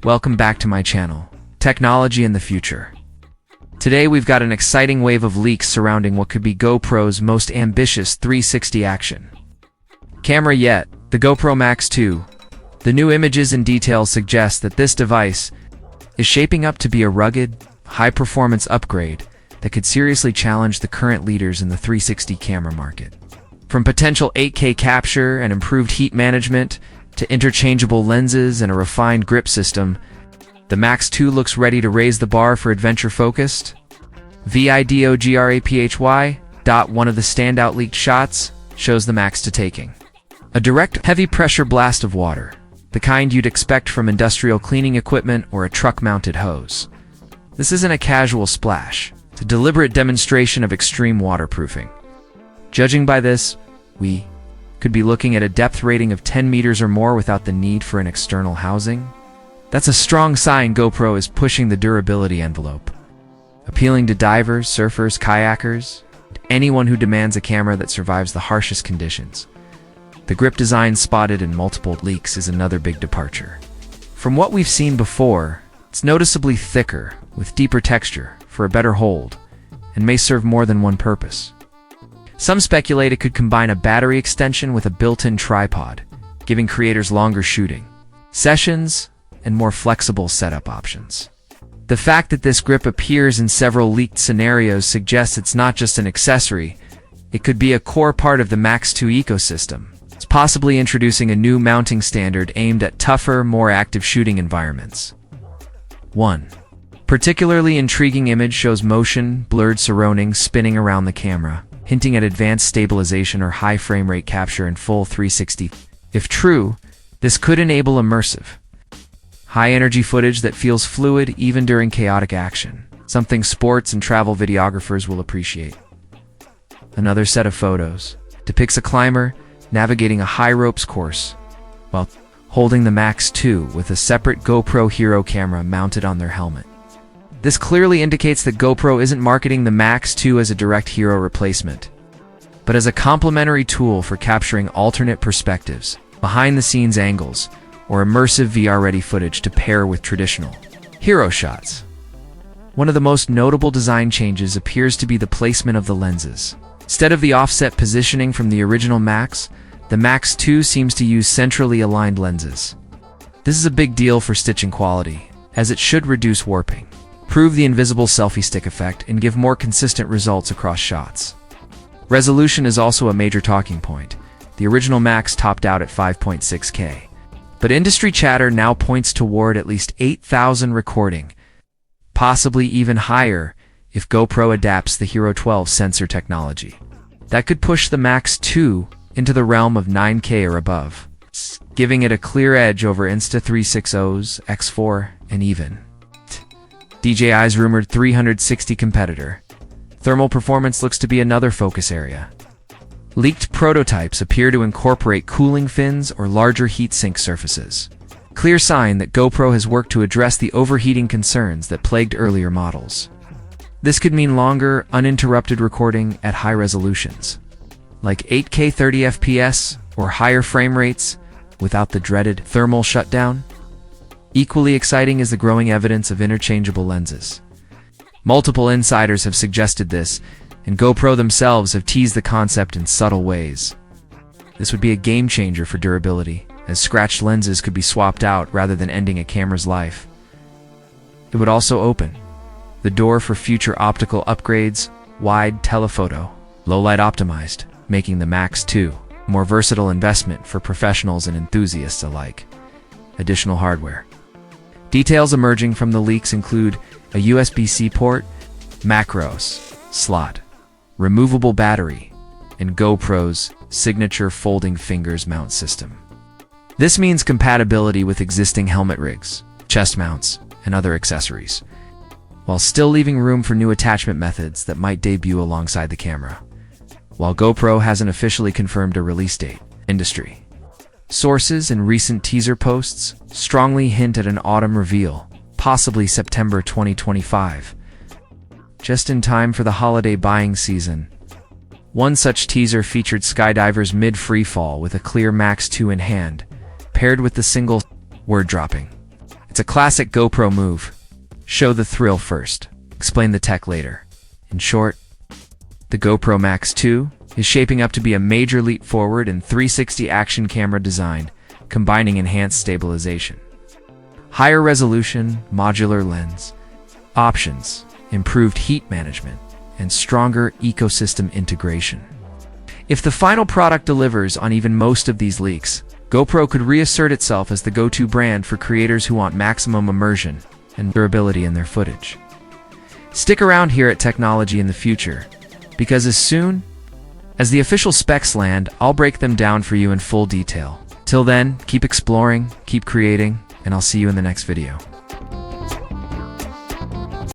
Welcome back to my channel, Technology in the Future. Today we've got an exciting wave of leaks surrounding what could be GoPro's most ambitious 360 action camera yet, the GoPro Max 2. The new images and details suggest that this device is shaping up to be a rugged, high-performance upgrade that could seriously challenge the current leaders in the 360 camera market. From potential 8K capture and improved heat management to interchangeable lenses and a refined grip system, the Max 2 looks ready to raise the bar for adventure-focused. VIDOGRAPHY. One of the standout leaked shots shows the Max 2 taking a direct heavy-pressure blast of water, the kind you'd expect from industrial cleaning equipment or a truck-mounted hose. This isn't a casual splash. It's a deliberate demonstration of extreme waterproofing. Judging by this, we could be looking at a depth rating of 10 meters or more without the need for an external housing. That's a strong sign GoPro is pushing the durability envelope, appealing to divers, surfers, kayakers, and anyone who demands a camera that survives the harshest conditions. The grip design spotted in multiple leaks is another big departure. From what we've seen before, it's noticeably thicker, with deeper texture, for a better hold, and may serve more than one purpose. Some speculate it could combine a battery extension with a built-in tripod, giving creators longer shooting sessions and more flexible setup options. The fact that this grip appears in several leaked scenarios suggests it's not just an accessory, it could be a core part of the Max 2 ecosystem. It's possibly introducing a new mounting standard aimed at tougher, more active shooting environments. 1. Particularly intriguing image shows motion, blurred surroundings spinning around the camera, hinting at advanced stabilization or high frame rate capture in full 360. If true, this could enable immersive, high-energy footage that feels fluid even during chaotic action, something sports and travel videographers will appreciate. Another set of photos depicts a climber navigating a high ropes course while holding the Max 2 with a separate GoPro Hero camera mounted on their helmet. This clearly indicates that GoPro isn't marketing the Max 2 as a direct Hero replacement, but as a complementary tool for capturing alternate perspectives, behind-the-scenes angles, or immersive VR-ready footage to pair with traditional Hero shots. One of the most notable design changes appears to be the placement of the lenses. Instead of the offset positioning from the original Max, the Max 2 seems to use centrally aligned lenses. This is a big deal for stitching quality, as it should reduce warping, improve the invisible selfie stick effect, and give more consistent results across shots. Resolution is also a major talking point. The original Max topped out at 5.6K, but industry chatter now points toward at least 8,000 recording, possibly even higher if GoPro adapts the Hero 12 sensor technology. That could push the Max 2 into the realm of 9K or above, giving it a clear edge over Insta360's X4 and even DJI's rumored 360 competitor. Thermal performance looks to be another focus area. Leaked prototypes appear to incorporate cooling fins or larger heat-sink surfaces. Clear sign that GoPro has worked to address the overheating concerns that plagued earlier models. This could mean longer, uninterrupted recording at high resolutions, like 8K 30 FPS or higher frame rates without the dreaded thermal shutdown. Equally exciting is the growing evidence of interchangeable lenses. Multiple insiders have suggested this, and GoPro themselves have teased the concept in subtle ways. This would be a game changer for durability, as scratched lenses could be swapped out rather than ending a camera's life. It would also open the door for future optical upgrades, wide telephoto, low-light optimized, making the Max 2 a more versatile investment for professionals and enthusiasts alike. Additional hardware details emerging from the leaks include a USB-C port, macros slot, removable battery, and GoPro's signature folding fingers mount system. This means compatibility with existing helmet rigs, chest mounts, and other accessories, while still leaving room for new attachment methods that might debut alongside the camera. While GoPro hasn't officially confirmed a release date, industry sources and recent teaser posts strongly hint at an autumn reveal, possibly September 2025, just in time for the holiday buying season. One such teaser featured skydivers mid-free fall with a clear Max 2 in hand, paired with the single word dropping. It's a classic GoPro move. Show the thrill first, explain the tech later. In short, the GoPro Max 2 is shaping up to be a major leap forward in 360 action camera design, combining enhanced stabilization, higher resolution, modular lens, options, improved heat management, and stronger ecosystem integration. If the final product delivers on even most of these leaks, GoPro could reassert itself as the go-to brand for creators who want maximum immersion and durability in their footage. Stick around here at Technology in the Future, because as soon as the official specs land, I'll break them down for you in full detail. Till then, keep exploring, keep creating, and I'll see you in the next video.